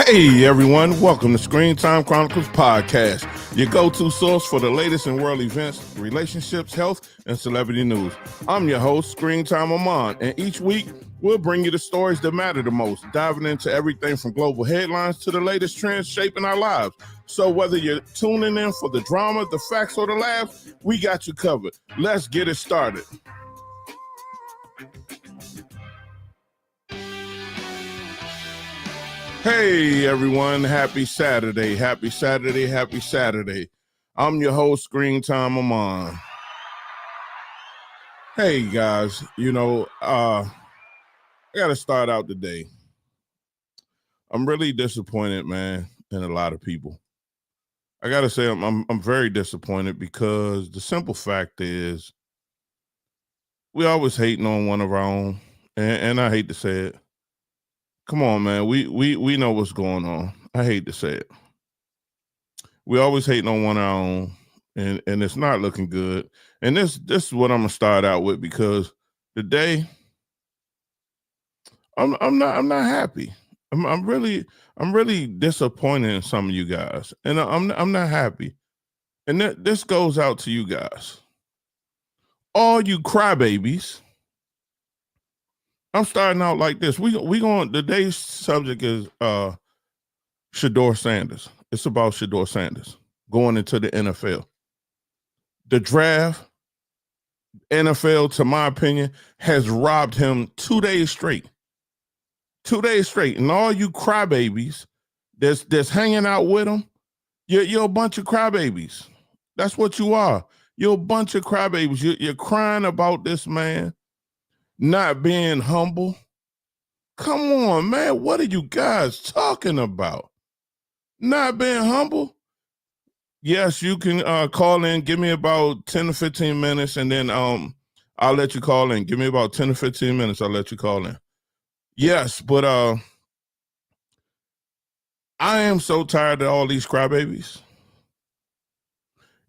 Hey everyone, welcome to Screen Time Chronicles Podcast, your go-to source for the latest in world events, relationships, health, and celebrity news. I'm your host, Screen Time Amon, and each week we'll bring you the stories that matter the most, diving into everything from global headlines to the latest trends shaping our lives. So whether you're tuning in for the drama, the facts, or the laughs, we got you covered. Let's get it started. Hey everyone, happy Saturday, happy Saturday, happy Saturday. I'm your host, Screen Time Amon. Hey guys, I gotta start out today. I'm really disappointed, man, in a lot of people. I gotta say I'm very disappointed because the simple fact is we always hating on one of our own, and I hate to say it. Come on, man. We know what's going on. I hate to say it. We always hating on one of our own, and it's not looking good. And this is what I'm gonna start out with, because today I'm not happy. I'm really disappointed in some of you guys, and I'm not happy. And this goes out to you guys, all you crybabies. I'm starting out like this. Today's subject is Shedeur Sanders. It's about Shedeur Sanders going into the NFL. The draft, NFL, to my opinion, has robbed him 2 days straight. 2 days straight. And all you crybabies that's hanging out with him, you're a bunch of crybabies. That's what you are. You're a bunch of crybabies. You're crying about this man not being humble. Come on, man. What are you guys talking about? Not being humble? Yes, you can call in. Give me about 10 to 15 minutes, and then I'll let you call in. Give me about 10 to 15 minutes. I'll let you call in. Yes, but I am so tired of all these crybabies.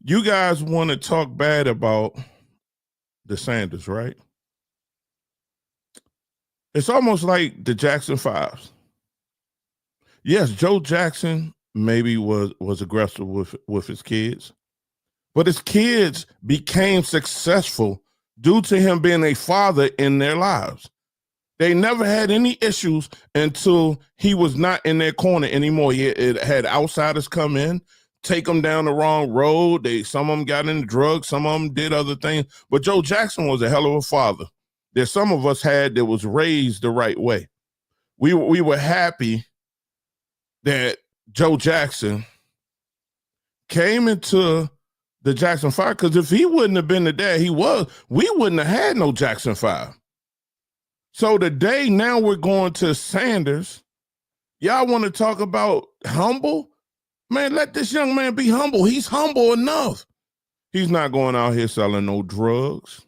You guys want to talk bad about the Sanders, right? It's almost like the Jackson Fives. Yes, Joe Jackson maybe was aggressive with his kids, but his kids became successful due to him being a father in their lives. They never had any issues until he was not in their corner anymore. It had outsiders come in, take them down the wrong road. Some of them got into drugs, some of them did other things, but Joe Jackson was a hell of a father that some of us had that was raised the right way. We were happy that Joe Jackson came into the Jackson 5, because if he wouldn't have been the dad he was, we wouldn't have had no Jackson 5. So today, now we're going to Sanders. Y'all want to talk about humble? Man, let this young man be humble. He's humble enough. He's not going out here selling no drugs.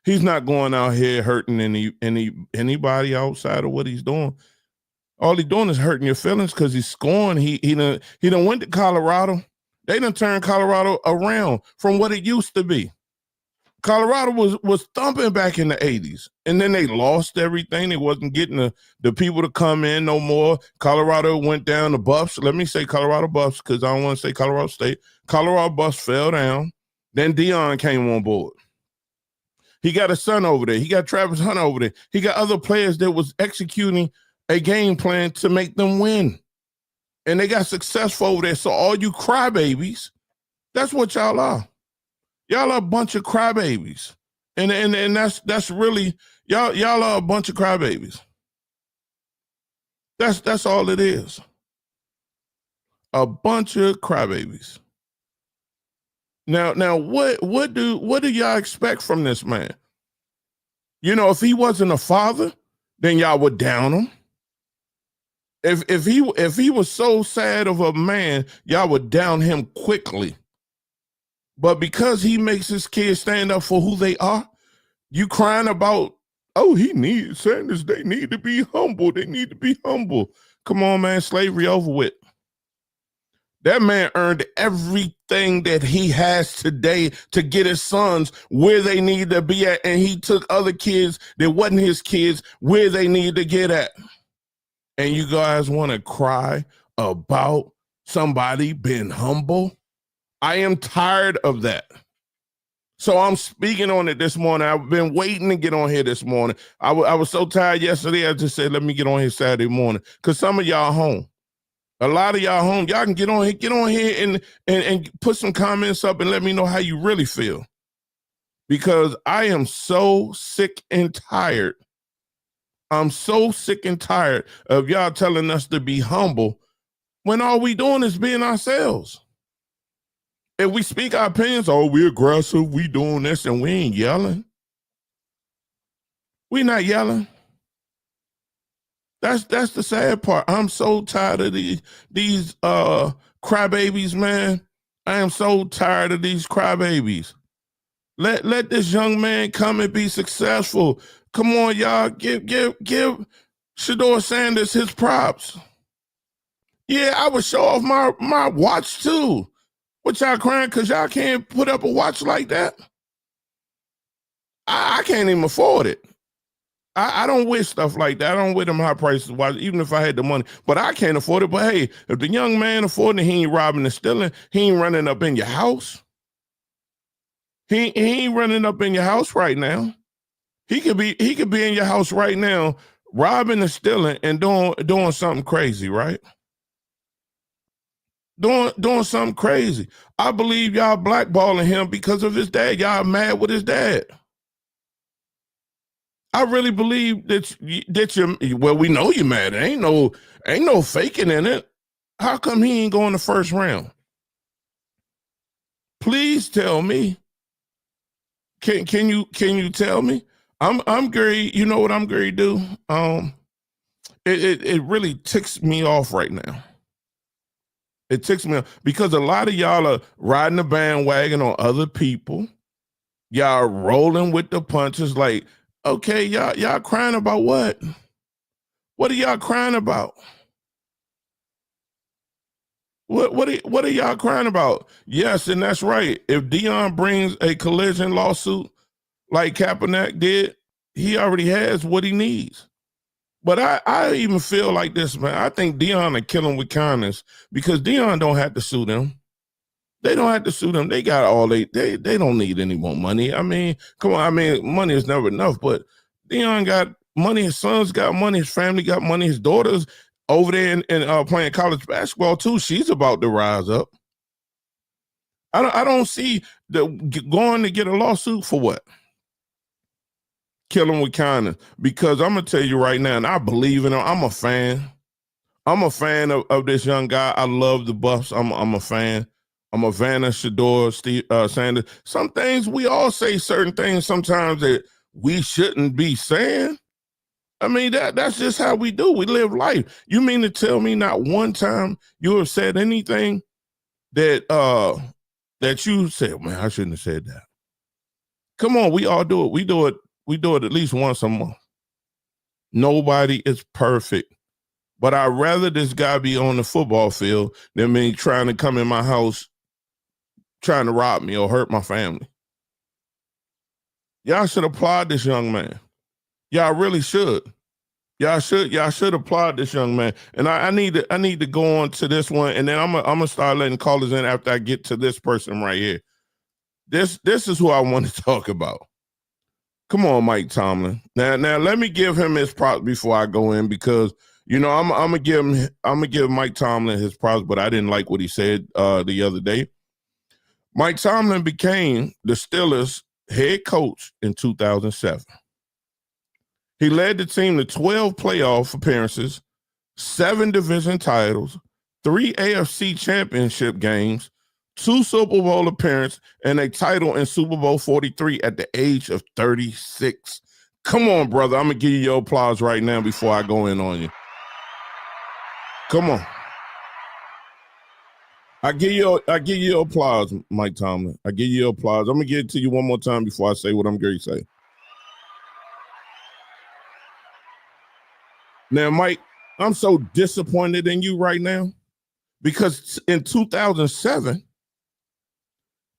He's not going out here hurting anybody outside of what he's doing. All he's doing is hurting your feelings because he's scoring. He done went to Colorado. They done turned Colorado around from what it used to be. Colorado was thumping back in the 80s, and then they lost everything. They wasn't getting the people to come in no more. Colorado went down the Buffs. Let me say Colorado Buffs, because I don't want to say Colorado State. Colorado Buffs fell down. Then Dion came on board. He got a son over there. He got Travis Hunter over there. He got other players that was executing a game plan to make them win. And they got successful over there. So all you crybabies, that's what y'all are. Y'all are a bunch of crybabies. And that's really, y'all are a bunch of crybabies. That's all it is. A bunch of crybabies. Now, what do y'all expect from this man? If he wasn't a father, then y'all would down him. If he was so sad of a man, y'all would down him quickly. But because he makes his kids stand up for who they are, you crying about, oh, Sanders, they need to be humble. They need to be humble. Come on, man, slavery over with. That man earned everything that he has today to get his sons where they need to be at, and he took other kids that wasn't his kids where they need to get at. and you guys want to cry about somebody being humble. I am tired of that. So I'm speaking on it this morning. I've been waiting to get on here this morning. I was so tired yesterday, I just said, let me get on here Saturday morning, because some of y'all home. A lot of y'all home. Y'all can get on here and put some comments up and let me know how you really feel. Because I am so sick and tired. I'm so sick and tired of y'all telling us to be humble when all we doing is being ourselves. If we speak our opinions, oh, we aggressive, we doing this, and we ain't yelling. We not yelling. That's the sad part. I'm so tired of these crybabies, man. I am so tired of these crybabies. Let this young man come and be successful. Come on, y'all. Give Shedeur Sanders his props. Yeah, I would show off my watch too. What y'all crying because y'all can't put up a watch like that? I can't even afford it. I don't wear stuff like that. I don't wear them high prices watch, even if I had the money. But I can't afford it. But hey, if the young man affording it, he ain't robbing and stealing. He ain't running up in your house. He ain't running up in your house right now. He could be in your house right now, robbing and stealing and doing something crazy, right? Doing something crazy. I believe y'all blackballing him because of his dad. Y'all mad with his dad. I really believe that you. Well, we know you mad. Ain't no faking in it. How come he ain't going the first round? Please tell me. Can you tell me? I'm great. You know what I'm great to do? It really ticks me off right now. It ticks me off because a lot of y'all are riding the bandwagon on other people. Y'all rolling with the punches like, okay, y'all crying about what? What are y'all crying about? What are y'all crying about? Yes, and that's right. If Deion brings a collision lawsuit like Kaepernick did, he already has what he needs. But I even feel like this, man. I think Deion will kill him with kindness because Deion don't have to sue them. They don't have to sue them. They got all they don't need any more money. I mean, come on. I mean, money is never enough, but Deion got money. His sons got money. His family got money. His daughter's over there and playing college basketball too. She's about to rise up. I don't see going to get a lawsuit for what? Kill him with kindness. Because I'm gonna tell you right now, and I believe in him. I'm a fan. I'm a fan of this young guy. I love the Buffs. I'm a fan. I'm a fan of Shedeur Sanders. Some things we all say certain things sometimes that we shouldn't be saying. I mean, that's just how we do. We live life. You mean to tell me not one time you have said anything that that you said, man, I shouldn't have said that. Come on, we all do it. We do it at least once a month. Nobody is perfect. But I'd rather this guy be on the football field than me trying to come in my house trying to rob me or hurt my family. Y'all should applaud this young man. Y'all really should. Y'all should applaud this young man. And I need to go on to this one, and then I'm gonna start letting callers in after I get to this person right here. This is who I want to talk about. Come on, Mike Tomlin. Now let me give him his props before I go in, because you know I'm gonna give Mike Tomlin his props, but I didn't like what he said the other day. Mike Tomlin became the Steelers head coach in 2007. He led the team to 12 playoff appearances, 7 division titles, 3 AFC championship games, 2 Super Bowl appearances, and a title in Super Bowl 43 at the age of 36. Come on, brother. I'm going to give you your applause right now before I go in on you. Come on. I give you your applause, Mike Tomlin. I give you your applause. I'm going to give it to you one more time before I say what I'm going to say. Now, Mike, I'm so disappointed in you right now because in 2007,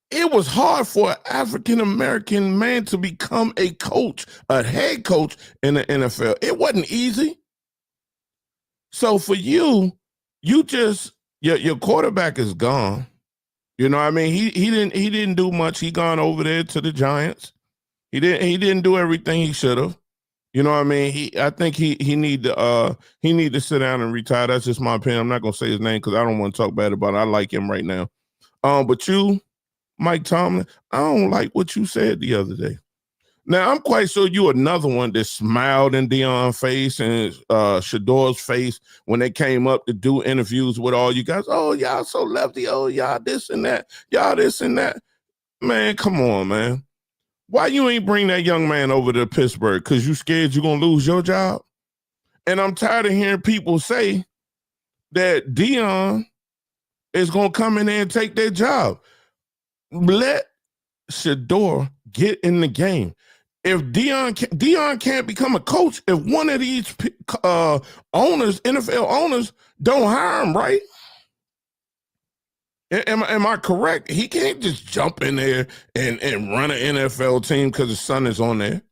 it was hard for an African-American man to become a coach, a head coach in the NFL. It wasn't easy. So for you, you just your quarterback is gone. You know what I mean? He didn't do much. He gone over there to the Giants. He didn't do everything he should have. You know what I mean? I think he need to sit down and retire. That's just my opinion. I'm not gonna say his name because I don't want to talk bad about it. I like him right now. But you, Mike Tomlin, I don't like what you said the other day. Now, I'm quite sure you another one that smiled in Deion's face and Shedeur's face when they came up to do interviews with all you guys. Oh, y'all so lefty. Oh, y'all this and that. Y'all this and that. Man, come on, man. Why you ain't bring that young man over to Pittsburgh? Because you scared you're going to lose your job? And I'm tired of hearing people say that Deion is going to come in there and take their job. Let Shedeur get in the game. If Deion can't become a coach, if one of these owners, NFL owners, don't hire him, right? Am I correct? He can't just jump in there and run an NFL team because his son is on there.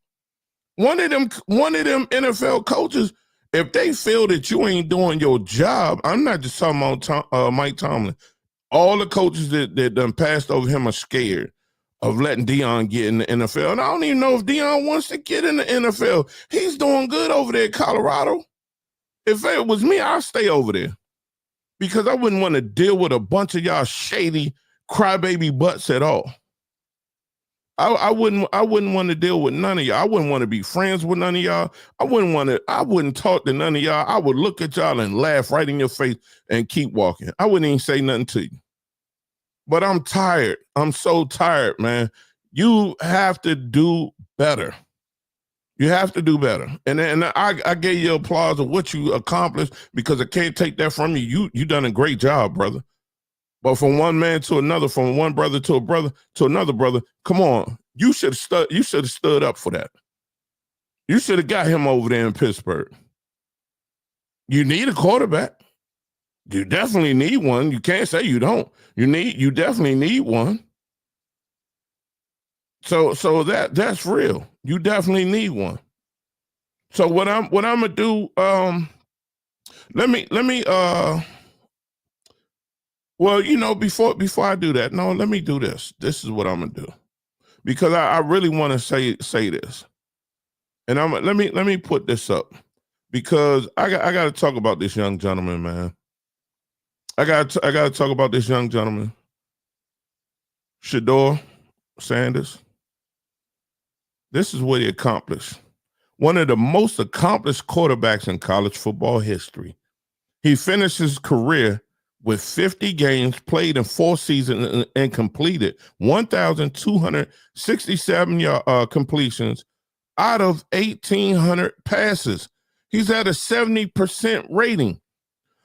One of them NFL coaches, if they feel that you ain't doing your job, I'm not just talking about Mike Tomlin. All the coaches that done passed over him are scared of letting Deion get in the NFL. And I don't even know if Deion wants to get in the NFL. He's doing good over there in Colorado. If it was me, I'd stay over there because I wouldn't want to deal with a bunch of y'all shady crybaby butts at all. I wouldn't want to deal with none of y'all. I wouldn't want to be friends with none of y'all. I wouldn't talk to none of y'all. I would look at y'all and laugh right in your face and keep walking. I wouldn't even say nothing to you. But I'm tired. I'm so tired, man. You have to do better. You have to do better. And I gave you applause of what you accomplished because I can't take that from you. You done a great job, brother. But from one man to another, from one brother to a brother to another brother, come on. You should have stood up for that. You should have got him over there in Pittsburgh. You need a quarterback. You definitely need one. You can't say you don't. You definitely need one. So that's real. You definitely need one. So what I'm gonna do, let me well, before I do that, no, let me do this. This is what I'm gonna do. Because I really want to say this. And let me put this up because I got to talk about this young gentleman, man. I got to talk about this young gentleman, Shedeur Sanders. This is what he accomplished. One of the most accomplished quarterbacks in college football history. He finished his career with 50 games played in 4 seasons and completed 1,267 completions out of 1,800 passes. He's at a 70% rating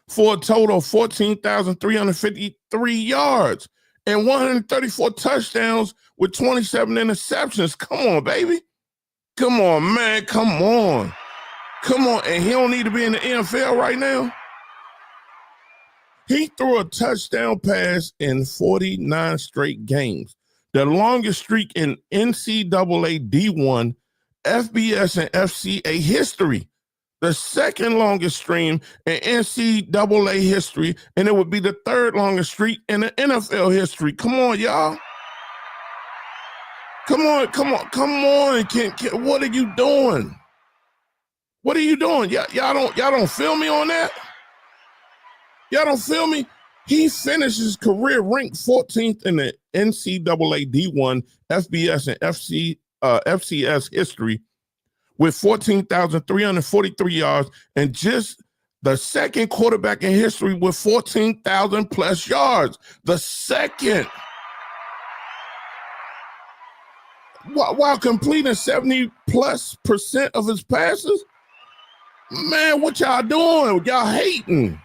for a total of 14,353 yards and 134 touchdowns with 27 interceptions. Come on, baby. Come on, man. Come on. Come on. And he don't need to be in the NFL right now. He threw a touchdown pass in 49 straight games, the longest streak in NCAA D1, FBS, and FCA history. The second longest streak in NCAA history, and it would be the third longest streak in the NFL history. Come on, y'all. Come on. What are you doing? What are you doing? Y'all don't feel me on that? Y'all don't feel me? He finished his career ranked 14th in the NCAA D1, FBS, and FCS history with 14,343 yards and just the second quarterback in history with 14,000 plus yards. The second. While completing 70+% of his passes. Man, what y'all doing? Y'all hating.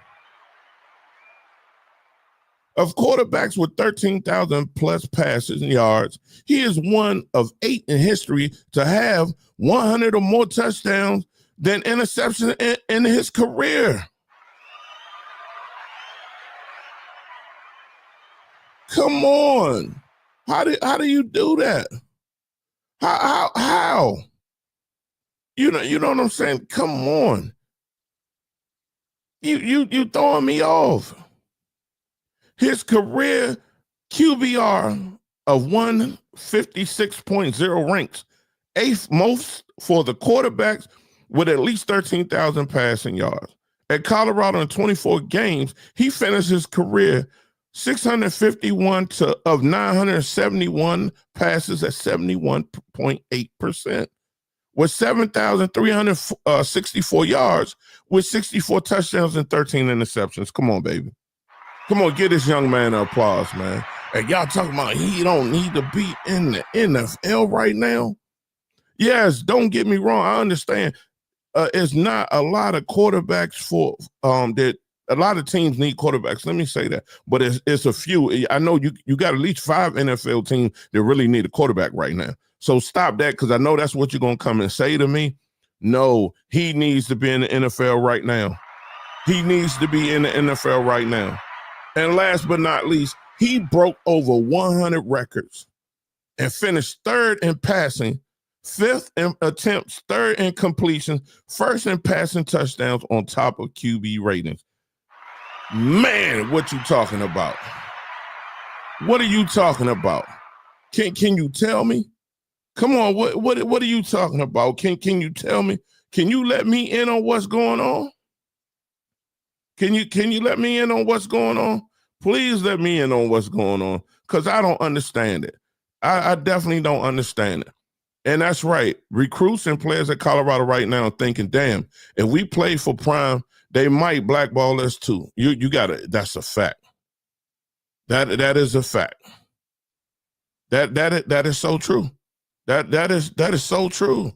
Of quarterbacks with 13,000 plus passes and yards, he is one of 8 in history to have 100 or more touchdowns than interceptions in his career. Come on. How do you do that? How? You know what I'm saying? Come on. You throwing me off. His career QBR of 156.0 ranks eighth most for the quarterbacks with at least 13,000 passing yards. At Colorado in 24 games, he finished his career 651 of 971 passes at 71.8%, with 7,364 yards, with 64 touchdowns and 13 interceptions. Come on, baby. Come on, get this young man an applause, man. And y'all talking about he don't need to be in the NFL right now? Yes, don't get me wrong. I understand. It's not a lot of quarterbacks for that. A lot of teams need quarterbacks. Let me say that, but it's a few. I know you got at least 5 NFL teams that really need a quarterback right now. So stop that, because I know that's what you're gonna come and say to me. No, he needs to be in the NFL right now. He needs to be in the NFL right now. And last but not least, he broke over 100 records and finished third in passing, fifth in attempts, third in completion, first in passing touchdowns on top of QB ratings. Man, what you talking about? What are you talking about? Can you tell me? Come on, what are you talking about? Can you tell me? Can you let me in on what's going on? Can you let me in on what's going on? Please let me in on what's going on, because I don't understand it. I definitely don't understand it. And that's right. Recruits and players at Colorado right now are thinking, damn, if we play for Prime, they might blackball us too. You got it. That's a fact. That is a fact. That is so true. That is so true.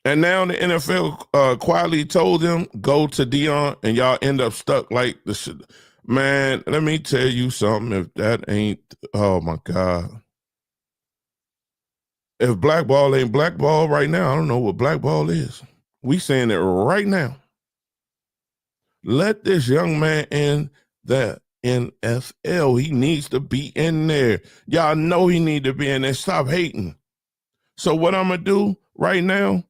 And now the NFL quietly told them, go to Dion, and y'all end up stuck like the shit. Man, let me tell you something. If that ain't, oh my God. If blackball ain't blackball right now, I don't know what blackball is. We saying it right now. Let this young man in the NFL. He needs to be in there. Y'all know he need to be in there. Stop hating. So what I'm going to do right now,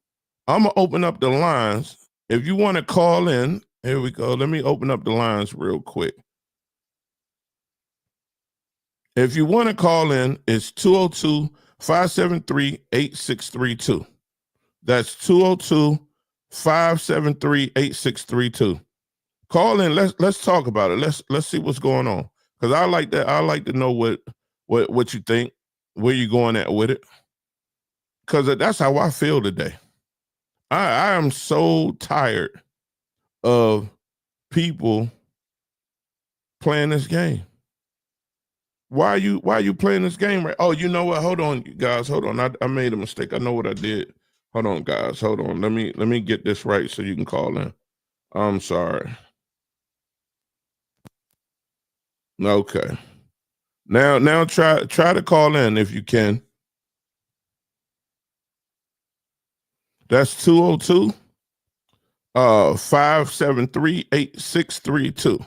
I'm going to open up the lines. If you want to call in, here we go. Let me open up the lines real quick. If you want to call in, it's 202-573-8632. That's 202-573-8632. Call in. Let's talk about it. Let's see what's going on. Because I like that. I like to know what you think, where you going at with it. Because that's how I feel today. I am so tired of people playing this game. Why are you playing this game? Right? Oh, you know what? Hold on, guys. Hold on. I made a mistake. I know what I did. Hold on, guys. Hold on. Let me get this right so you can call in. I'm sorry. Okay. Now try to call in if you can. That's 202 573-8632.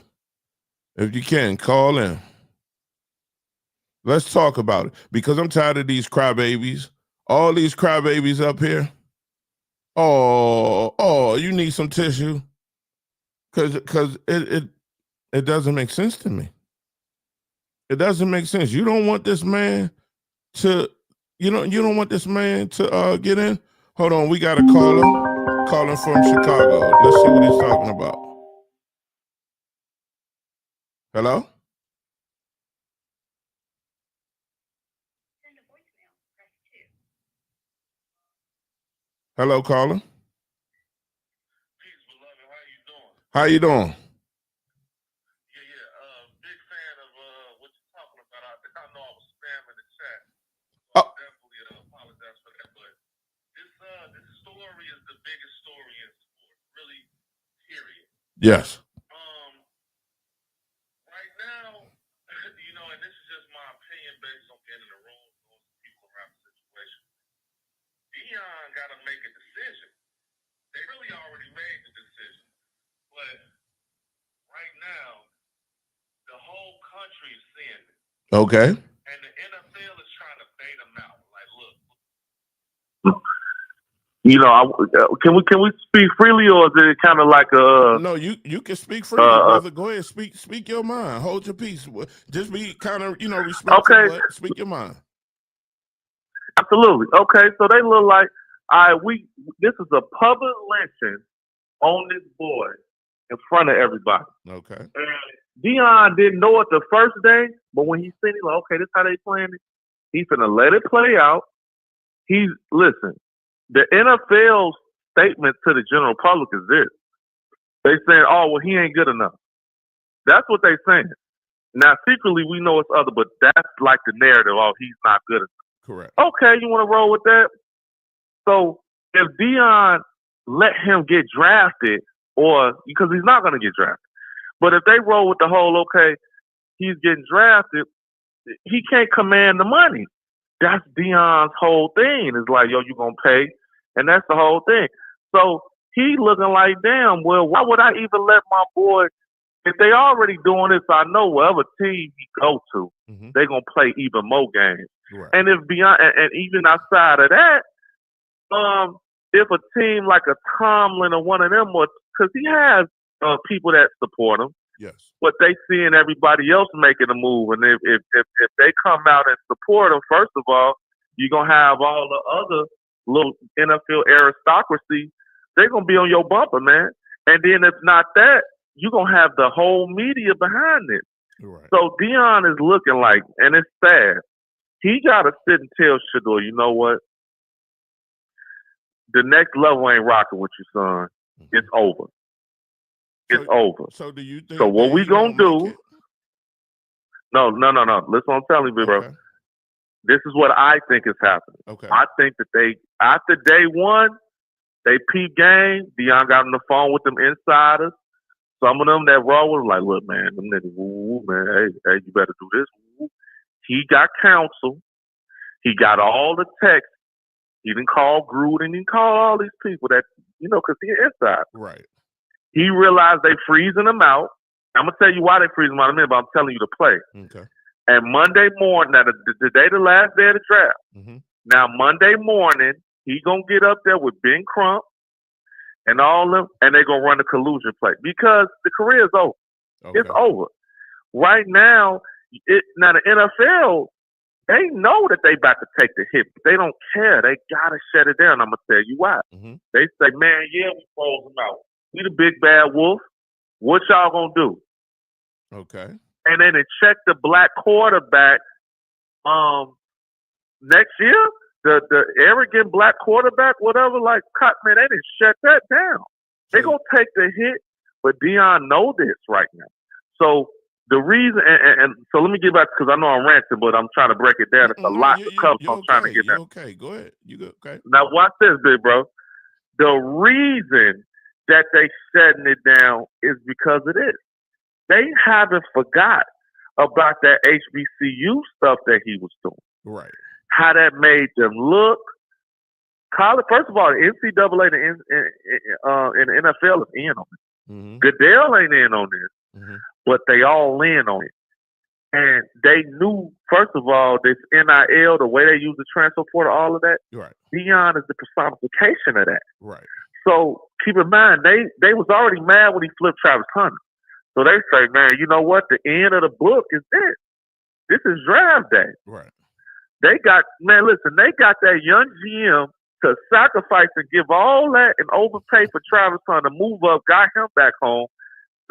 If you can, call in. Let's talk about it, because I'm tired of these crybabies. All these crybabies up here. Oh, you need some tissue. Cause it doesn't make sense to me. It doesn't make sense. You don't want this man to, you don't want this man to get in. Hold on, we got a caller calling from Chicago. Let's see what he's talking about. Hello? Hello, caller. Peace, beloved. How you doing? How you doing? Yeah. Big fan of what you're talking about. I think I know I was spamming the chat. So Oh. I definitely apologize for that. But this story is the biggest story in sports, really, period. Yes. Right now, and this is just my opinion based on being in the room, those people around the situation. Dion got to make a decision. They really already made the decision. But right now, the whole country is seeing it. Okay. And the NFL is trying to bait them out. Like, look. You know, can we speak freely, or is it kind of like a? No, you can speak freely, brother. Go ahead, speak your mind. Hold your peace. Just be kind of respectful, Okay, but speak your mind. absolutely. Okay, so they look like this is a public lynching on this boy in front of everybody. Okay. And Deion didn't know it the first day, but when he seen it, like, okay, this how they playing it. He's gonna let it play out. Listen. The NFL's statement to the general public is this: they saying, "Oh, well, he ain't good enough." That's what they saying. Now, secretly, we know it's other, but that's like the narrative. Oh, he's not good enough. Correct. Okay, you want to roll with that? So if Deion let him get drafted, or because he's not going to get drafted, but if they roll with the whole, okay, he's getting drafted, he can't command the money. That's Deion's whole thing. It's like, yo, you going to pay, and that's the whole thing. So he looking like, damn, well, why would I even let my boy, if they already doing this, I know whatever team he go to, they're going to play even more games. Right. And if beyond, and even outside of that, if a team like a Tomlin or one of them, because he has people that support him, yes, but they seeing everybody else making a move, and if they come out and support him, first of all, you're gonna have all the other little NFL aristocracy. They're gonna be on your bumper, man. And then if not that, you're gonna have the whole media behind it. Right. So Deion is looking like, and it's sad. He gotta sit and tell Shedeur, you know what? The next level ain't rocking with you, son. It's over. It's over. So do you think? So what we gonna do? No. Listen, what I'm telling you, bro. Okay. This is what I think is happening. Okay. I think that they, after day one, they peep game. Deion got on the phone with them insiders. Some of them that raw was like, look, man, them niggas, woo, man, hey, you better do this. Woo. He got counsel. He got all the texts. He didn't call Gruden. He didn't call all these people that, because he inside. Right. He realized they freezing him out. I'm going to tell you why they freezing him out in a minute, but I'm telling you to play. Okay. And Monday morning, now the day the last day of the draft. Mm-hmm. Now Monday morning, he gonna get up there with Ben Crump and all them, and they gonna run the collusion play because the career is over. Okay. It's over. Right now, now the NFL, they know that they about to take the hit, but they don't care. They gotta shut it down. I'm gonna tell you why. Mm-hmm. They say, man, yeah, we froze them out. We the big bad wolf. What y'all gonna do? Okay. And then they check the black quarterback next year, the arrogant black quarterback, whatever, like, man, they didn't shut that down. They gonna take the hit, but Deion know this right now. So the reason, and so let me get back, because I know I'm ranting, but I'm trying to break it down. It's a lot to cover, so I'm trying to get that. Okay, go ahead. You go. Okay. Now watch this, big bro. The reason that they shutting it down is because of this. They haven't forgot about that HBCU stuff that he was doing. Right. How that made them look. College, first of all, the NCAA and the NFL is in on it. Mm-hmm. Goodell ain't in on this, but they all in on it. And they knew, first of all, this NIL, the way they use the transfer portal, all of that, right. Deion is the personification of that. Right. So keep in mind, they was already mad when he flipped Travis Hunter. So they say, man, you know what? The end of the book is this. This is draft day. Right. They got that young GM to sacrifice and give all that and overpay for Travis Hunter, move up, got him back home,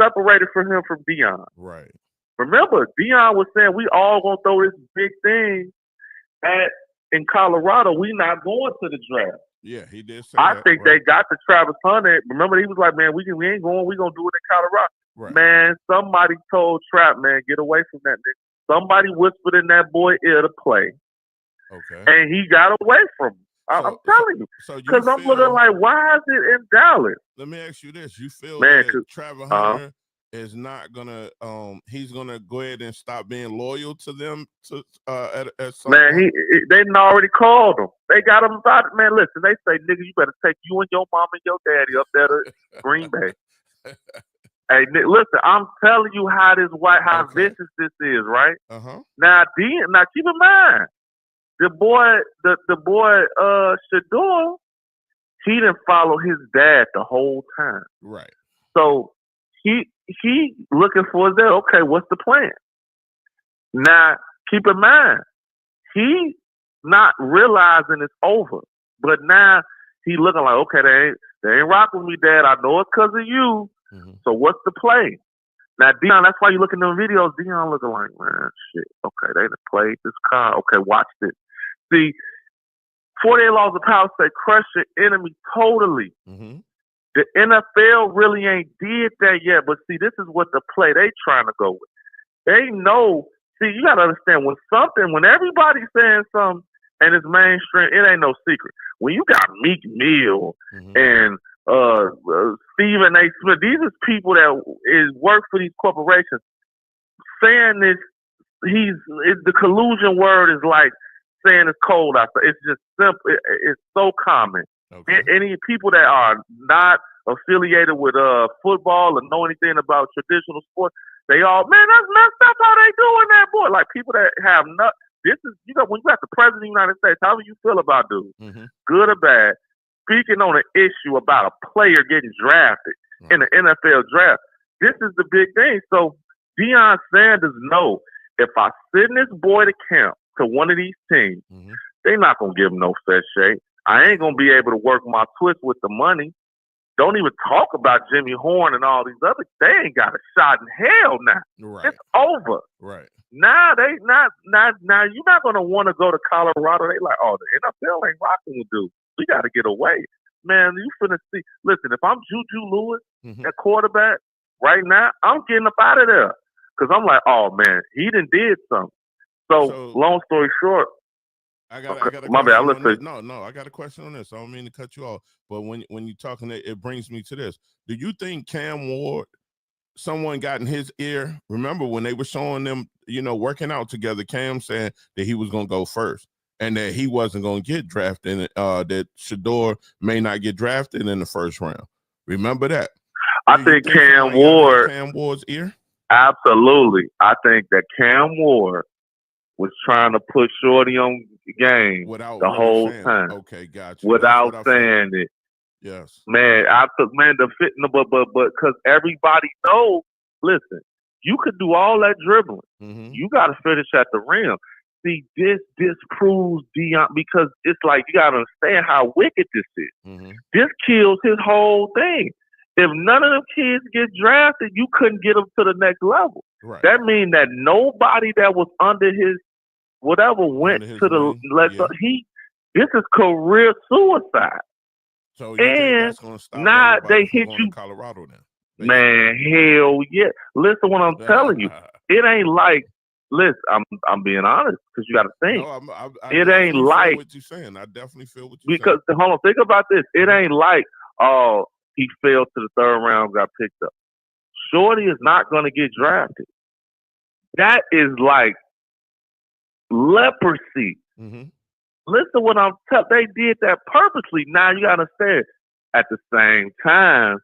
separated from him from Deion. Right. Remember, Deion was saying we all gonna throw this big thing in Colorado. We not going to the draft. Yeah, he did say I that. think they got the Travis Hunter. Remember, he was like, man, we ain't going. We gonna do it in Colorado. Right. Man, somebody told Trap, man, get away from that nigga. Somebody whispered in that boy ear to play. Okay. And he got away from him. I'm telling you. Because I'm looking like, why is it in Dallas? Let me ask you this. You feel that Travis Hunter is not going to, he's going to go ahead and stop being loyal to them at some point? They already called him. They got him about it. Man, listen, they say, nigga, you better take you and your mom and your daddy up there to Green Bay. Hey, listen, I'm telling you how vicious this is, right? Now, keep in mind, the boy, Shedeur, he didn't follow his dad the whole time. Right. So he looking for his dad. Okay, what's the plan? Now, keep in mind, he not realizing it's over. But now he looking like, okay, they ain't rocking with me, Dad. I know it's because of you. Mm-hmm. So what's the play? Now, Dion, that's why you look in them videos, Dion looking like, man, shit. Okay, they done played this card. Okay, watch this. See, 48 Laws of Power say crush your enemy totally. Mm-hmm. The NFL really ain't did that yet. But see, this is what the play they trying to go with. They know. See, you got to understand, when everybody's saying something and it's mainstream, it ain't no secret. When you got Meek Mill and Stephen A. Smith, these is people that work for these corporations saying this. The collusion word is like saying it's cold outside. It's just simple. It's so common. Okay. Any people that are not affiliated with football or know anything about traditional sports, they all, man, that's messed up how they doing that, boy. Like people that have not. This is, when you got the president of the United States, how do you feel about dude? Mm-hmm. Good or bad? Speaking on an issue about a player getting drafted in the NFL draft, this is the big thing. So Deion Sanders know if I send this boy to camp to one of these teams, they're not gonna give him no fair shake. I ain't gonna be able to work my twist with the money. Don't even talk about Jimmy Horn and all these others. They ain't got a shot in hell now. Right. It's over. Right. Now now you're not gonna want to go to Colorado. They like, oh, the NFL ain't rocking with dudes. We got to get away, man. You finna see. Listen, if I'm Juju Lewis at quarterback right now, I'm getting up out of there because I'm like, oh man, he done did something. So long story short, I got a my bad. No, I got a question on this. I don't mean to cut you off, but when you're talking, it brings me to this. Do you think Cam Ward, someone got in his ear? Remember when they were showing them, working out together, Cam said that he was going to go first and that he wasn't going to get drafted, that Shedeur may not get drafted in the first round. Remember that? I think Cam Ward's ear? Absolutely. I think that Cam Ward was trying to put Shorty on game the whole time. Okay, gotcha. Without saying it. Yes. Man, the fit, but because everybody knows, listen, you could do all that dribbling. You got to finish at the rim. See, this proves Deion, because it's like you got to understand how wicked this is. This kills his whole thing. If none of them kids get drafted, you couldn't get them to the next level. Right. That means that nobody that was under his whatever went to the this is career suicide. So you think that's going to stop now they hit going you, to Colorado now? Basically. Man, hell yeah! Listen, what I'm telling you, it ain't like. Listen, I'm being honest because you got to think. No, it ain't like what you're saying. I definitely feel what you're saying. Because hold on, think about this. It ain't like he fell to the third round, got picked up. Shorty is not going to get drafted. That is like leprosy. Listen, what I'm telling. They did that purposely. Now you got to understand. At the same time,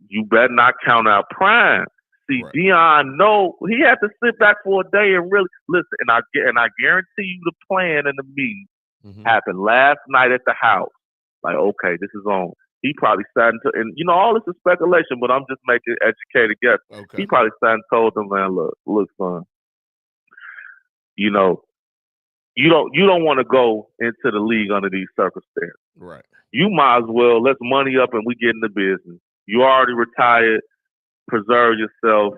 you better not count out Prime. See, right. Deion, no, he had to sit back for a day and really listen. And I guarantee you, the plan and the meeting happened last night at the house. Like, okay, this is on. He probably sat and all this is speculation, but I'm just making educated guess. Okay. He probably sat and told them, man, look, son, you don't want to go into the league under these circumstances. Right. You might as well let's money up and we get in the business. You already retired. Preserve yourself.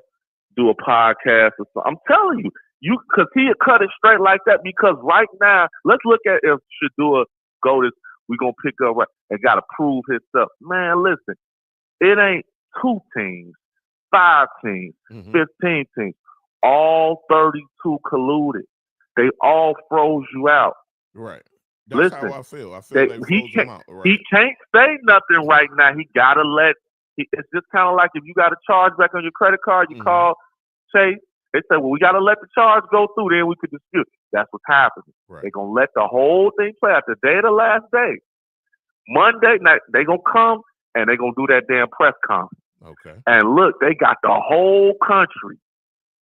Do a podcast or something. I'm telling you, because he cut it straight like that. Because right now, let's look at if Shedeur go this. We're going to pick up and got to prove himself. Man, listen, it ain't 2 teams, 5 teams, 15 teams, all 32 colluded. They all froze you out. Right. That's how I feel. I feel they froze him out. Right. He can't say nothing right now. He got to it's just kind of like if you got a charge back on your credit card, you call Chase. They say, well, we got to let the charge go through, then we could dispute. That's what's happening. Right. They're going to let the whole thing play out. The day of the last day, Monday night, they're going to come and they're going to do that damn press conference. Okay. And look, they got the whole country,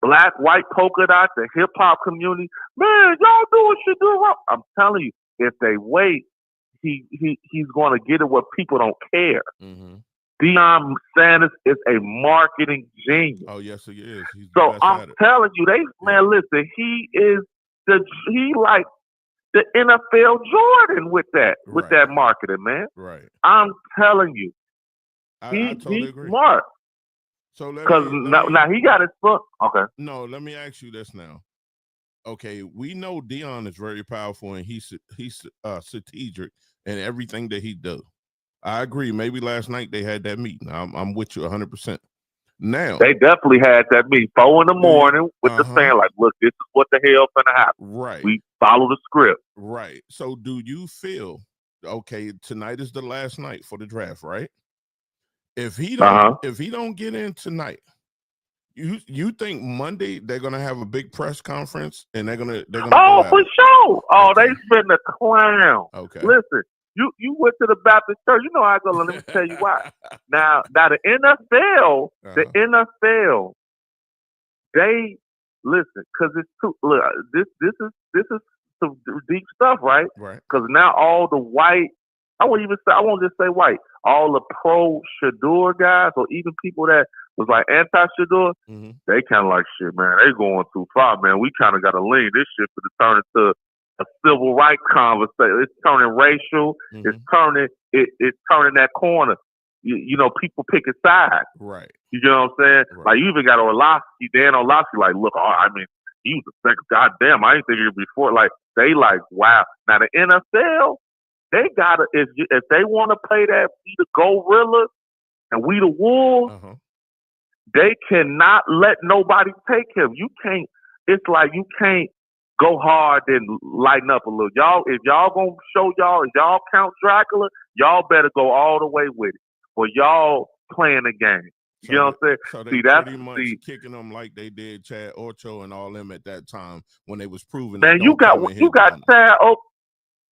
black, white, polka dot, the hip-hop community. Man, y'all do what you do wrong. I'm telling you, if they wait, he's going to get it where people don't care. Mm-hmm. Deion Sanders is a marketing genius. Oh yes, he is. He's So the best I'm at it. telling you, listen, he like the NFL Jordan with that marketing, man. Right. I'm telling you, I totally agree. Smart. So because now he got his foot. Okay. No, let me ask you this now. Okay, we know Deion is very powerful and he's strategic in everything that he does. I agree. Maybe last night they had that meeting. I'm with you 100%. Now they definitely had that meeting 4 a.m. with the fan. Like, look, this is what the hell finna happen. Right. We follow the script. Right. So, do you feel tonight is the last night for the draft, right? If he don't get in tonight, you think Monday they're gonna have a big press conference and they're gonna oh, for sure. Oh, they finna clown. Okay. Listen, you went to the Baptist church. You know I go. Let me tell you why. Now the NFL, they listen because it's too. Look, this is some deep stuff, right? Right. Because now all the white, I won't just say white. All the pro Shedeur guys, or even people that was like anti-Shedeur, they kind of like, shit, man, they going too far, man. We kind of got to lean this shit to turn into a civil rights conversation. It's turning racial. It's turning that corner. You know, people picking sides. Right. You know what I'm saying? Right. Like, you even got Dan Orlovsky, like, look, I mean, he was a second, goddamn, I ain't thinking it before. Like, they like, wow. Now, the NFL, they got to, if they want to play that, we the gorilla and we the wolves, they cannot let nobody take him. You can't, it's like you can't go hard and lighten up a little. Y'all, if y'all gonna show y'all, if y'all count Dracula, y'all better go all the way with it. But y'all playing the game. You know what I'm saying? So they pretty much kicking them like they did Chad Ocho and all them at that time when they was proving. Man, you got Chad.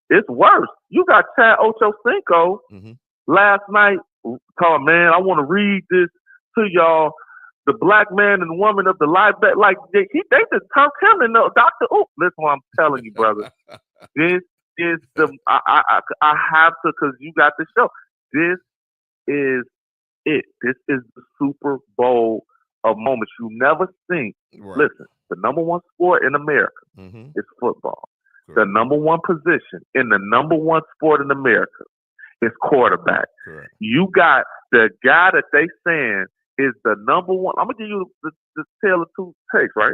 It's worse. You got Chad Ochocinco last night. Talking, man, I want to read this to y'all. The black man and woman of the life bet, like they just turned him into Dr. Oop. Listen, what I'm telling you, brother. This is I have to, because you got the show. This is it. This is the Super Bowl of moments you never think. Right. Listen, the number one sport in America is football. Correct. The number one position in the number one sport in America is quarterback. Correct. You got the guy that they saying is the number one. I'm gonna give you the tale of two takes, right?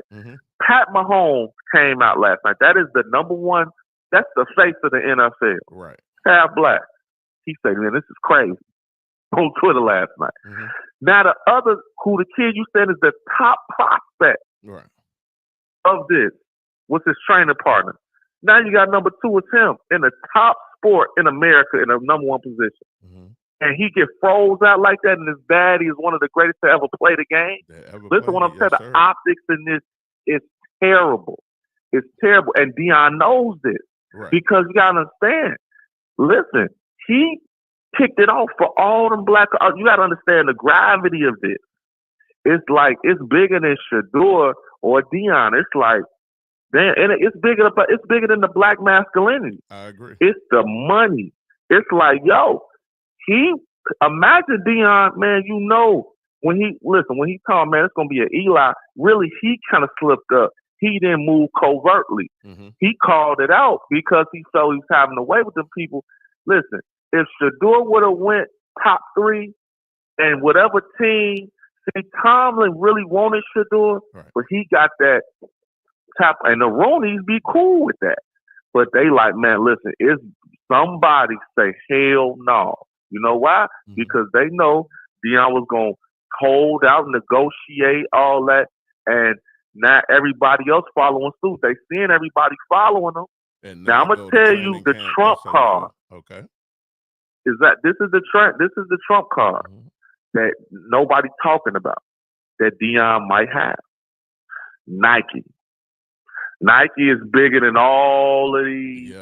Pat Mahomes came out last night. That is the number one. That's the face of the NFL. Right. Half black. He said, "Man, this is crazy." On Twitter last night. Now the other, who the kid you said is the top prospect of this, was his training partner. Now you got number two is him in the top sport in America in the number one position. And he get froze out like that, and his daddy is one of the greatest to ever play the game. Listen, what I'm saying, the optics in this is terrible. It's terrible. And Deion knows this. Right. Because you got to understand, listen, he kicked it off for all them black. You got to understand the gravity of this. It's like, it's bigger than Shedeur or Deion. It's like, damn, and it's bigger than the black masculinity. I agree. It's the money. It's like, yo, imagine Deion, man, you know, when he told, man, it's going to be an Eli, really, he kind of slipped up. He didn't move covertly. He called it out because he felt he was having a way with them people. Listen, if Shedeur would have went top 3 and whatever team, see, Tomlin really wanted Shedeur, but he got that top, and the Roonies be cool with that. But they like, man, listen, it's somebody say hell no. You know why? Because they know Deion was going to hold out, negotiate, all that, and now everybody else following suit. They seeing everybody following them. And now I'm gonna tell you the Trump card. Okay, is that this is the Trump card that nobody talking about that Deion might have. Nike. Nike is bigger than all of these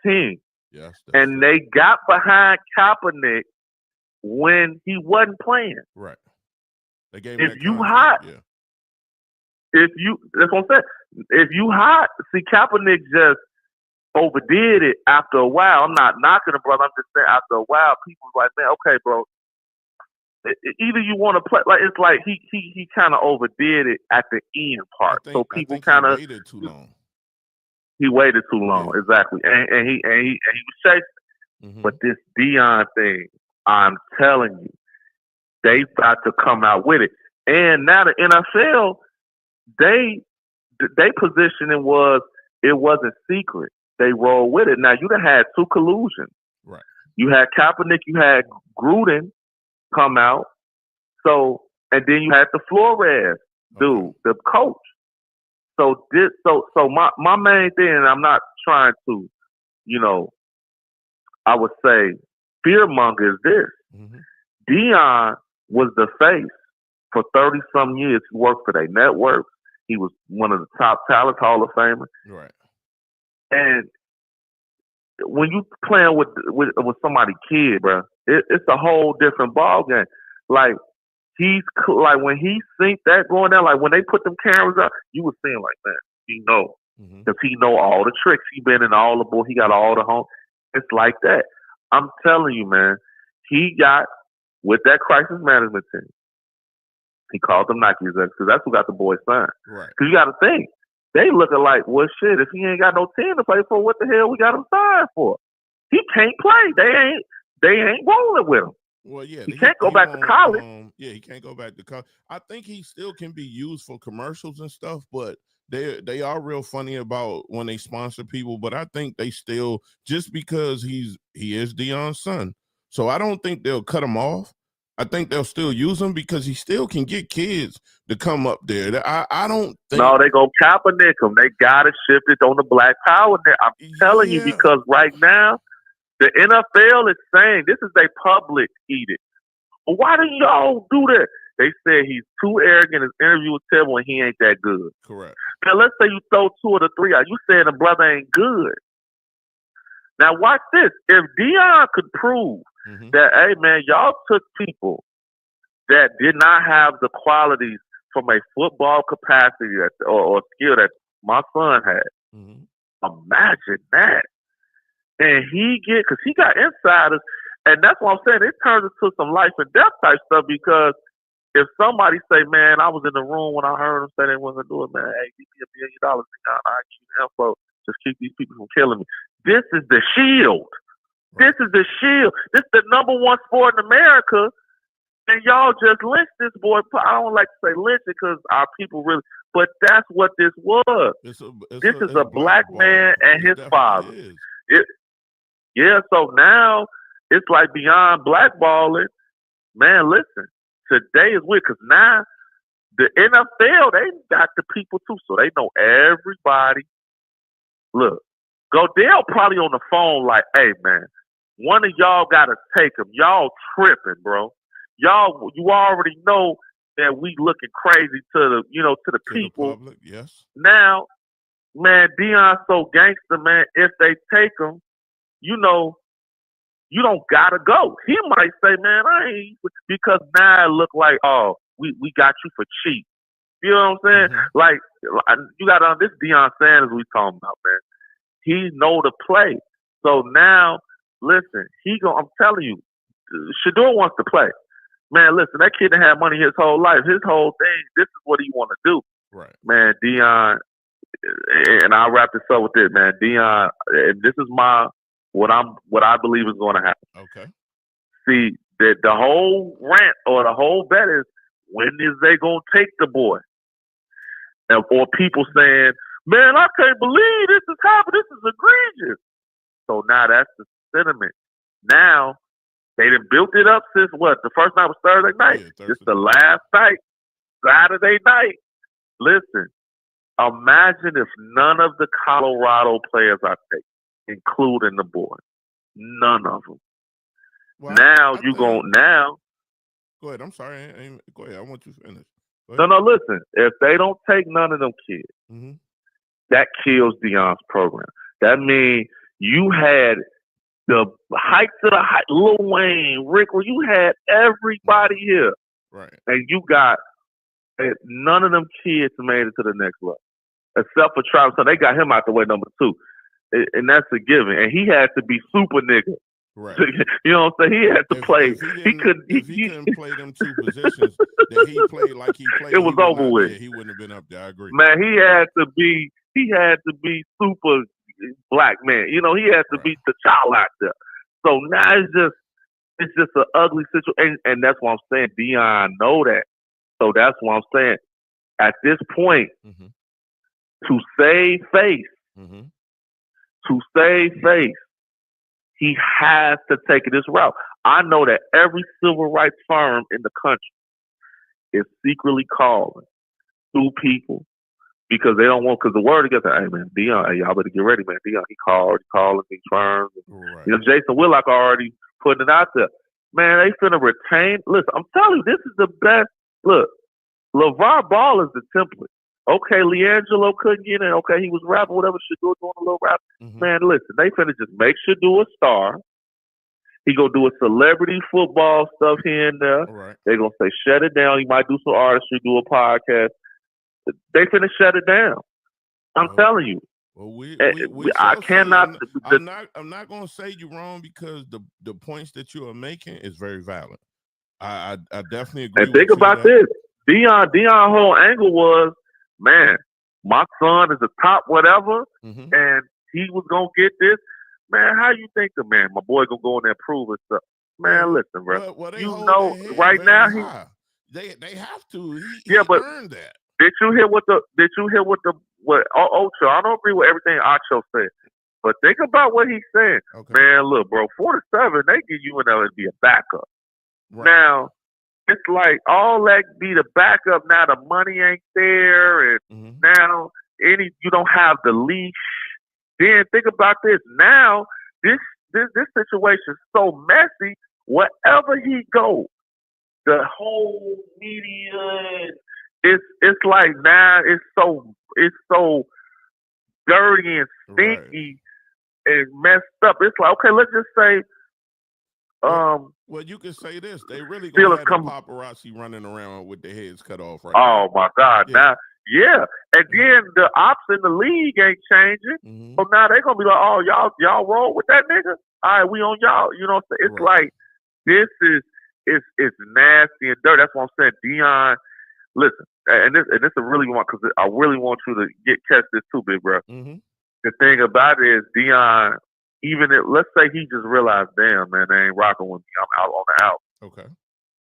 teams. Yes, and they got behind Kaepernick when he wasn't playing. Right. They gave if you hot, that's what I'm saying. If you hot, see, Kaepernick just overdid it after a while. I'm not knocking the brother. I'm just saying after a while, people was like, man, okay, bro. Either you want to play, like it's like he kind of overdid it at the end part. So people kind of waited too long. He waited too long, exactly, and he was chasing. Mm-hmm. But this Deion thing, I'm telling you, they got to come out with it. And now the NFL, they positioning was it wasn't secret. They rolled with it. Now you done had two collusions. Right. You had Kaepernick, you had Gruden come out. So and then you had the Flores dude, the coach. So my main thing, and I'm not trying to, I would say fearmonger is this. Mm-hmm. Deion was the face for 30-some years. He worked for their network. He was one of the top talents, Hall of Famer. Right. And when you playing with somebody's kid, bro, it's a whole different ball game. Like when he synced that going down, like when they put them cameras up, you was seeing like, man, he know, because he know all the tricks. He been in all the boys. He got all the home. It's like that. I'm telling you, man. He got with that crisis management team. He called them Nike execs because that's who got the boys signed. Right. Because you got to think, they looking like, well, shit. If he ain't got no team to play for, what the hell we got him signed for? He can't play. They ain't rolling with him. Well, yeah, he can't go back to college. He can't go back to college. I think he still can be used for commercials and stuff, but they are real funny about when they sponsor people. But I think they still, just because he is Deion's son, so I don't think they'll cut him off. I think they'll still use him because he still can get kids to come up there. I don't think. No, they gonna Kaepernick him. They gotta shift it on the Black Power there. I'm telling you, because right now the NFL is saying this is a public edict. Well, why do y'all do that? They said he's too arrogant. His interview was terrible and he ain't that good. Correct. Now let's say you throw 2 of the 3 out. You saying the brother ain't good. Now watch this. If Deion could prove that, hey man, y'all took people that did not have the qualities from a football capacity or skill that my son had. Imagine that. And because he got insiders, and that's what I'm saying. It turns into some life and death type stuff, because if somebody say, man, I was in the room when I heard them say they wasn't going to do it, man, hey, give me $1 billion, I keep the info, just keep these people from killing me. This is the shield. This is the shield. This is the number 1 sport in America, and y'all just lynched this boy. I don't like to say lynch because our people really, but that's what this was. This is a black man and his father. So now it's like beyond blackballing. Man, listen, today is weird because now the NFL, they got the people too, so they know everybody. Look, Goodell probably on the phone like, hey, man, one of y'all got to take him. Y'all tripping, bro. You already know that we looking crazy to the people. The public, yes. Now, man, Deion's so gangster, man. If they take him, you don't gotta go. He might say, man, I ain't, because now it look like, oh, we got you for cheap. You know what I'm saying? Like, you got on this Deion Sanders we talking about, man. He know the play. So now, listen, I'm telling you, Shedeur wants to play. Man, listen, that kid had money his whole life. His whole thing, this is what he want to do. Right. Man, Deion, and I'll wrap this up with this, man. Deion, and this is what I believe is going to happen. Okay. See, the whole rant or the whole bet is, when is they going to take the boy? Or people saying, man, I can't believe this is happening. This is egregious. So now that's the sentiment. Now, they done built it up since what? The first night was Thursday night. Yeah, it's the last night, Saturday night. Listen, imagine if none of the Colorado players are taken, including the boy. None of them. Well, now. Go ahead. I'm sorry. Go ahead. I want you to finish. No, listen. If they don't take none of them kids, that kills Deion's program. That means you had the heights of the height, Lil Wayne, Rick, where you had everybody here. Right. And you got none of them kids made it to the next level. Except for Travis. So they got him out the way, number 2. and that's a given. And he had to be super nigga. Right. You know what I'm saying? He had to play. If he couldn't play them two positions that he played like he played, it was over with. He wouldn't have been up there. I agree. Man, he had to be super black man. You know, he had to be the child out there. So now it's just an ugly situation, and that's why I'm saying Deion know that. So that's why I'm saying at this point to save face, he has to take this route. I know that every civil rights firm in the country is secretly calling two people because they don't want, because the word gets, hey man, Deion, hey, y'all better get ready, man. Deion, he calling these firms. Right. You know, Jason Willock already putting it out there. Man, they finna retain. Listen, I'm telling you, this is the best. Look, LeVar Ball is the template. Okay, Leangelo couldn't get in. Okay, he was rapping, whatever, Shedeur doing a little rap. Man, listen, they finna just make Shedeur a star. He gonna do a celebrity football stuff here and there. Right. They gonna say shut it down. He might do some artistry, do a podcast. They finna shut it down. I'm telling you. Well, I cannot. I'm not gonna say you're wrong because the points that you are making is very valid. I definitely agree. And think about this. Deion whole angle was, man, my son is a top whatever, and he was gonna get this. Man, how you think my boy gonna go in there and prove it stuff? Man, listen, bro. Well, you know, right now they have to. But earned that. Did you hear what Ocho? I don't agree with everything Ocho said, but think about what he said. Okay. Man, look, bro, 47, they give you in there to be a backup. Right. Now, it's like all that be the backup. Now the money ain't there, and now you don't have the leash. Then think about this. Now this situation is so messy. Wherever he goes, the whole media, it's like now it's so dirty and stinky and messed up. It's like, okay, let's just say. Well, you can say this. They really gonna have the paparazzi running around with their heads cut off right now. Oh my God! Yeah. Now, and then the ops in the league ain't changing. So now they're gonna be like, oh, y'all roll with that nigga. All right, we on y'all. You know what I'm saying? It's like this is it's nasty and dirty. That's what I'm saying. Deion, listen, and this is a really one because I really want you to catch this too, big bro. The thing about it is Deion. Even if, let's say he just realized, damn, man, they ain't rocking with me. I'm out on the out. Okay.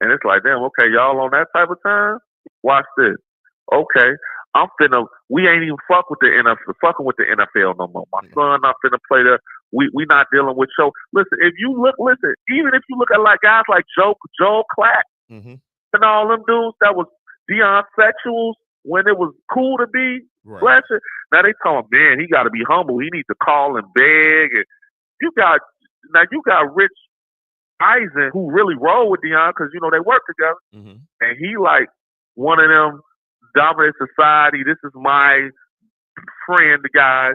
And it's like, damn, okay, y'all on that type of time? Watch this. Okay, we ain't even fucking with the NFL no more. My son not finna play there. We not dealing with show. Listen, even if you look at like guys like Joel Clack and all them dudes that was Deion sexuals when it was cool to be, now they talking, man, he got to be humble. He needs to call and beg and you got Rich Eisen who really roll with Deion because they work together, and he like one of them dominant society. This is my friend, the guy,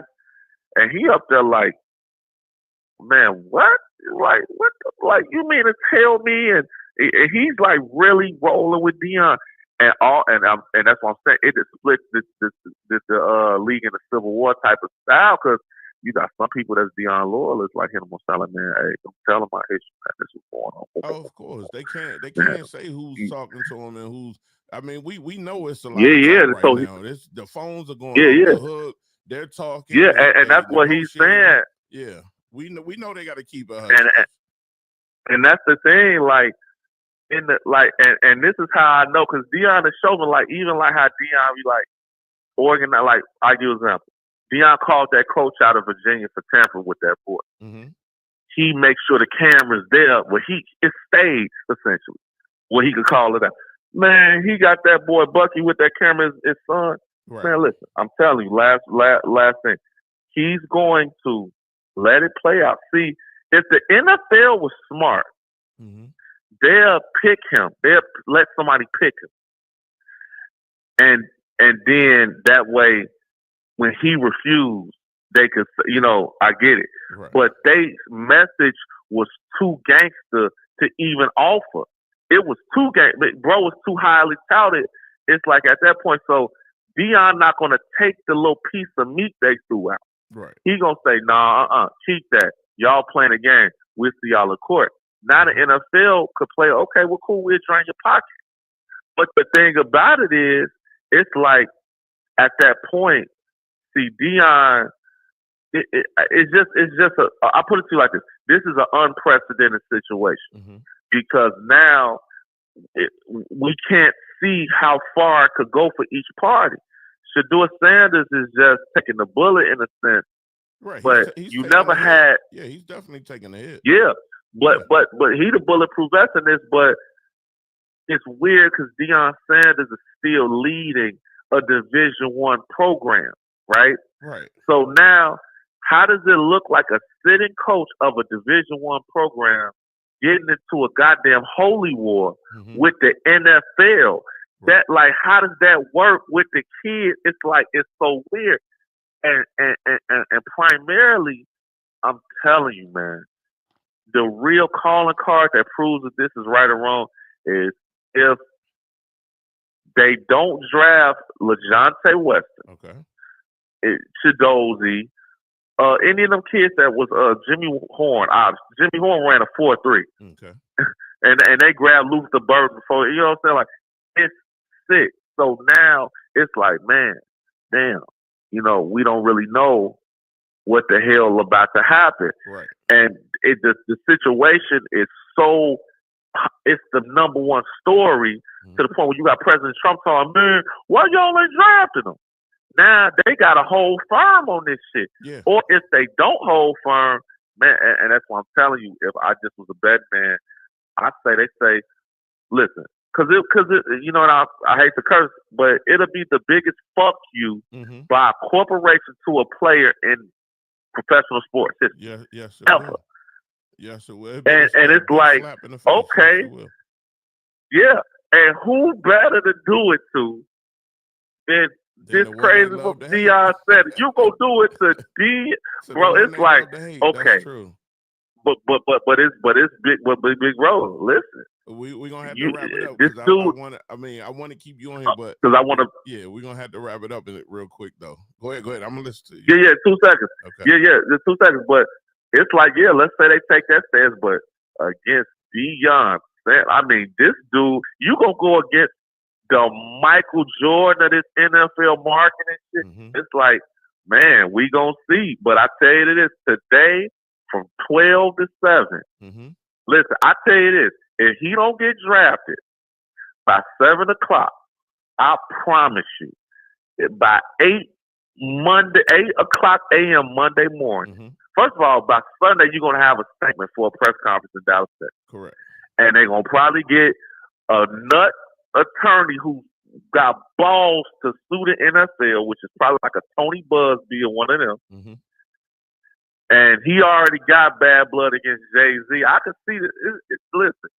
and he up there like, man, what? Like what? You mean to tell me? And he's like really rolling with Deion, and that's what I'm saying. It just splits the league in a civil war type of style because. You got some people that's Deion loyalists like him on telling man, hey, don't tell him my issue, man. This is going on. Oh, of course. They can't say who's talking to him and who's. I mean, we know it's a lot of talk right now. The phones are going off the hook. They're talking. Yeah, and that's what he's saying. Yeah, we know they got to keep it. And that's the thing, like and this is how I know because Deion has shown me even how Deion be organize. Like I give an example. Deion called that coach out of Virginia for tampering with that boy. He makes sure the camera's there where it stayed, essentially, where he could call it out. Man, he got that boy Bucky with that camera, his son. Right. Man, listen, I'm telling you, last thing. He's going to let it play out. See, if the NFL was smart, they'll pick him. They'll let somebody pick him. And then that way, when he refused, they could, I get it. Right. But their message was too gangster to even offer. It was too bro was too highly touted. It's like at that point, so Deion not going to take the little piece of meat they threw out. Right. He gonna say, nah, keep that. Y'all playing a game. We'll see y'all in court. Now the NFL could play, okay, well, cool, we'll drain your pocket. But the thing about it is, it's like at that point, see, Deion, it's just I put it to you like this. This is an unprecedented situation because now we can't see how far it could go for each party. Shedeur Sanders is just taking the bullet in a sense. Right. But he's you never had. Yeah, he's definitely taking a hit. Yeah. But he the bulletproof vest in this, but it's weird because Deion Sanders is still leading a Division I program, right? Right. So now, how does it look like a sitting coach of a Division I program getting into a goddamn holy war with the NFL? Right. That, like, how does that work with the kids? It's like, it's so weird. And primarily, I'm telling you, man, the real calling card that proves that this is right or wrong is if they don't draft LaJohntay Weston, Chidozie, any of them kids that was Jimmy Horn. Jimmy Horn ran a 4.3. Okay. and they grabbed Luther Burden before, you know what I'm saying? Like, it's sick. So now it's like, man, damn, you know, we don't really know what the hell about to happen. Right. And the situation is so, it's the number one story to the point where you got President Trump talking, man, why y'all ain't drafting them? Now they got a whole firm on this shit. Yeah. Or if they don't hold firm, man, and that's what I'm telling you, if I just was a bet man, I'd say, they say, listen, because you know, and I hate to curse, but it'll be the biggest fuck you by a corporation to a player in professional sports history. Yeah, yes, ever. Yes, it will. And it's like, okay, yeah, and who better to do it to than this crazy from Deion Sanders? You gonna do it to D, bro? It's like, okay, but it's big bro. Listen. We're gonna have to wrap it up. This dude, I want to keep you on here, but because I want to. Yeah, we're gonna have to wrap it up real quick though. Go ahead. I'm gonna listen to you. Yeah, 2 seconds. Okay. Yeah, just 2 seconds. But it's like, yeah, let's say they take that stance, but against Deion, I mean, this dude, you gonna go against the Michael Jordan of this NFL marketing shit? It's like, man, we gonna see. But I tell you this, today from 12 to 7. Listen, I tell you this. If he don't get drafted by 7 o'clock, I promise you, by 8 o'clock a.m. Monday morning. First of all, by Sunday, you're going to have a statement for a press conference in Dallas, Texas. Correct. And they're going to probably get a nut attorney who got balls to sue the NFL, which is probably like a Tony Busby or one of them. And he already got bad blood against Jay-Z. I can see that. Listen.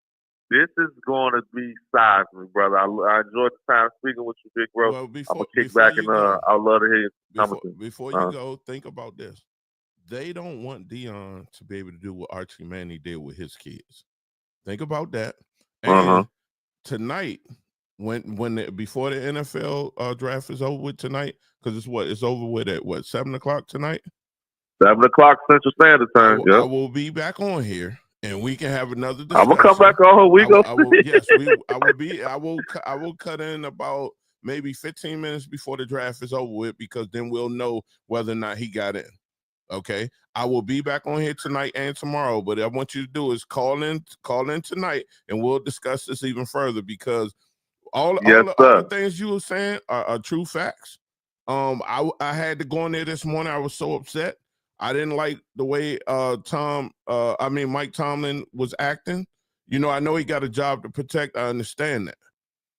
This is going to be seismic, brother. I enjoyed the time speaking with you, big bro. Well, I'm going to kick back and I'd love to hear your comments. Before you go, think about this. They don't want Deion to be able to do what Archie Manning did with his kids. Think about that. And tonight, before the NFL draft is over with tonight, because it's over with at 7 o'clock tonight? 7 o'clock Central Standard Time. I will be back on here. And we can have another discussion. I'm gonna come back on. I will cut in about maybe 15 minutes before the draft is over with, because then we'll know whether or not he got in. Okay. I will be back on here tonight and tomorrow. But I want you to do is call in tonight, and we'll discuss this even further, because all the things you were saying are true facts. I had to go in there this morning. I was so upset. I didn't like the way Mike Tomlin was acting. You know, I know he got a job to protect. I understand that.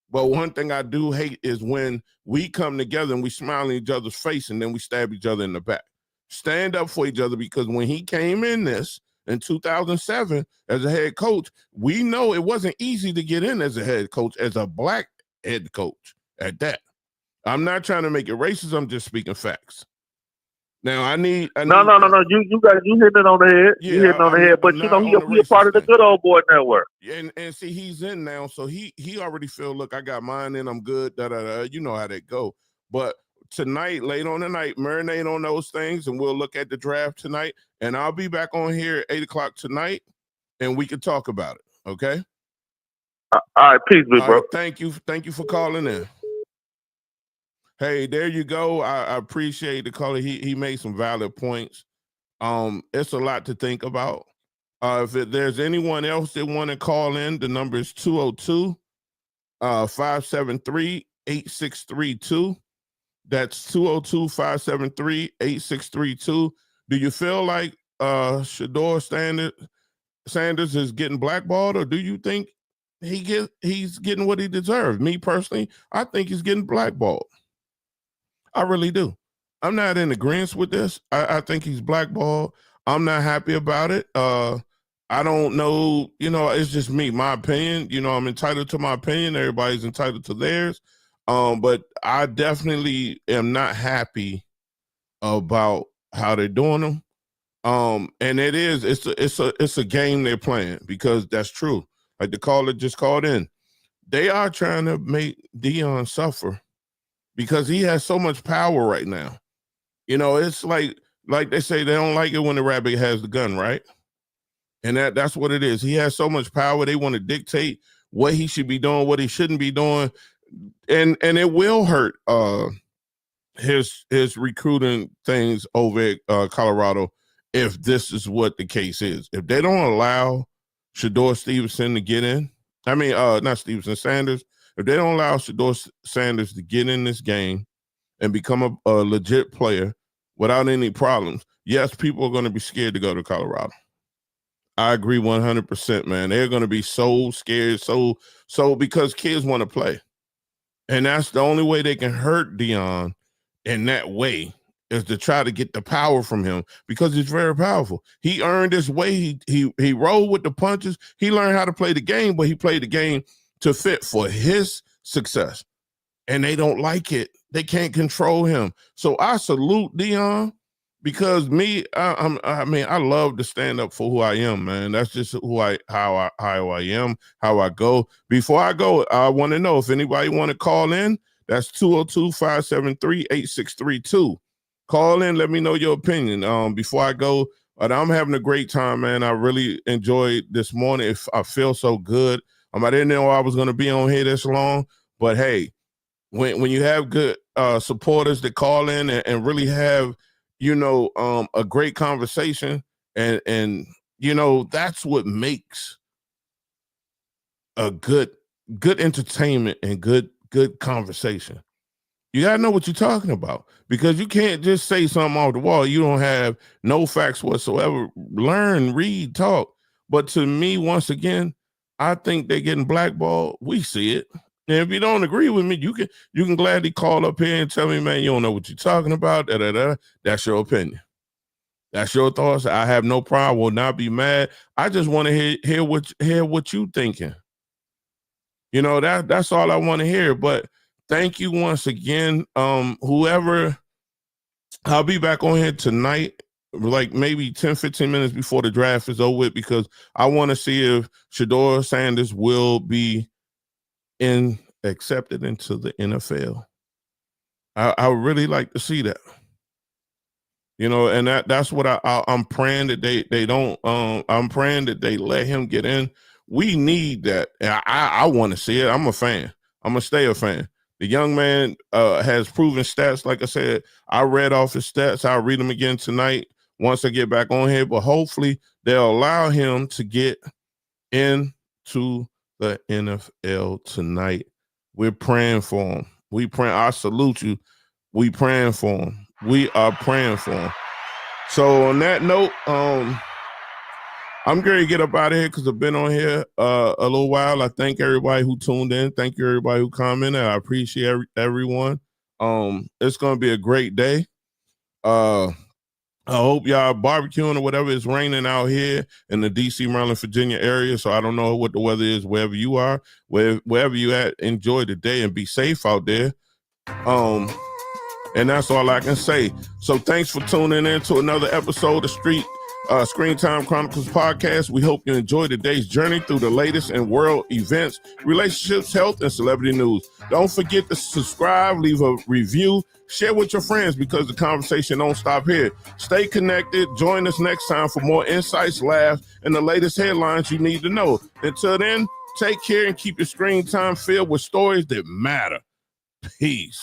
But one thing I do hate is when we come together and we smile in each other's face and then we stab each other in the back. Stand up for each other, because when he came in 2007 as a head coach, we know it wasn't easy to get in as a head coach, as a black head coach at that. I'm not trying to make it racist. I'm just speaking facts. Now I need no. You hitting it on the head. Yeah, you hitting on the head, but you know he a part of the good old boy network. Yeah, and see, he's in now, so he already feel, look, I got mine and I'm good. You know how that go. But tonight, late on the night, marinate on those things, and we'll look at the draft tonight. And I'll be back on here at 8:00 tonight, and we can talk about it. Okay. All right, peace, big bro. Right, thank you for calling in. Hey, there you go. I appreciate the caller. He made some valid points. It's a lot to think about. If there's anyone else that want to call in, the number is 202-573-8632. That's 202-573-8632. Do you feel like Shedeur Sanders is getting blackballed, or do you think he's getting what he deserves? Me personally, I think he's getting blackballed. I really do. I'm not in agreement with this. I think he's blackballed. I'm not happy about it. I don't know, it's just me, my opinion. I'm entitled to my opinion. Everybody's entitled to theirs. But I definitely am not happy about how they're doing them. And it's a game they're playing, because that's true. Like the caller just called in. They are trying to make Deion suffer because he has so much power right now. It's like they say, they don't like it when the rabbit has the gun, right? And that's what it is. He has so much power. They want to dictate what he should be doing, what he shouldn't be doing. And it will hurt his recruiting things over at Colorado if this is what the case is. If they don't allow Shedeur Stevenson to get in, Sanders, if they don't allow Shedeur Sanders to get in this game and become a legit player without any problems, yes, people are going to be scared to go to Colorado. I agree 100%, man. They're going to be so scared, so because kids want to play. And that's the only way they can hurt Deion in that way, is to try to get the power from him, because he's very powerful. He earned his way. He rolled with the punches. He learned how to play the game, but he played the game to fit for his success. And they don't like it. They can't control him. So I salute Deion, because I love to stand up for who I am, man. That's just how I am, how I go. Before I go, I want to know if anybody want to call in. That's 202-573-8632. Call in, let me know your opinion. Before I go, but I'm having a great time, man. I really enjoyed this morning. I feel so good. I didn't know I was going to be on here this long, but hey, when you have good supporters that call in and really have, a great conversation, and that's what makes a good entertainment and good conversation. You gotta know what you're talking about, because you can't just say something off the wall. You don't have no facts whatsoever. Learn, read, talk. But to me, once again, I think they're getting blackballed. We see it. And if you don't agree with me, you can gladly call up here and tell me, man, you don't know what you're talking about. That's your opinion. That's your thoughts. I have no problem. Will not be mad. I just want to hear what you thinking. That's all I want to hear. But thank you once again. Whoever, I'll be back on here tonight, like maybe 10, 15 minutes before the draft is over with, because I want to see if Shedeur Sanders will be accepted into the NFL. I would really like to see that. And that's what I'm praying that they don't. I'm praying that they let him get in. We need that. I want to see it. I'm a fan. I'm gonna stay a fan. The young man has proven stats. Like I said, I read off his stats. I'll read them again tonight once I get back on here. But hopefully they'll allow him to get into the NFL tonight. We're praying for him. I salute you. We praying for him. We are praying for him. So on that note, I'm going to get up out of here because I've been on here a little while. I thank everybody who tuned in. Thank you everybody who commented. I appreciate everyone. It's going to be a great day. I hope y'all barbecuing or whatever. It's raining out here in the DC, Maryland, Virginia area. So I don't know what the weather is wherever you are. Wherever you at, enjoy the day and be safe out there. And that's all I can say. So thanks for tuning in to another episode of Screen Time Chronicles Podcast. We hope you enjoy today's journey through the latest in world events, relationships, health, and celebrity news. Don't forget to subscribe, leave a review, share with your friends because the conversation don't stop here. Stay connected. Join us next time for more insights, laughs, and the latest headlines you need to know. Until then, take care and keep your screen time filled with stories that matter. Peace.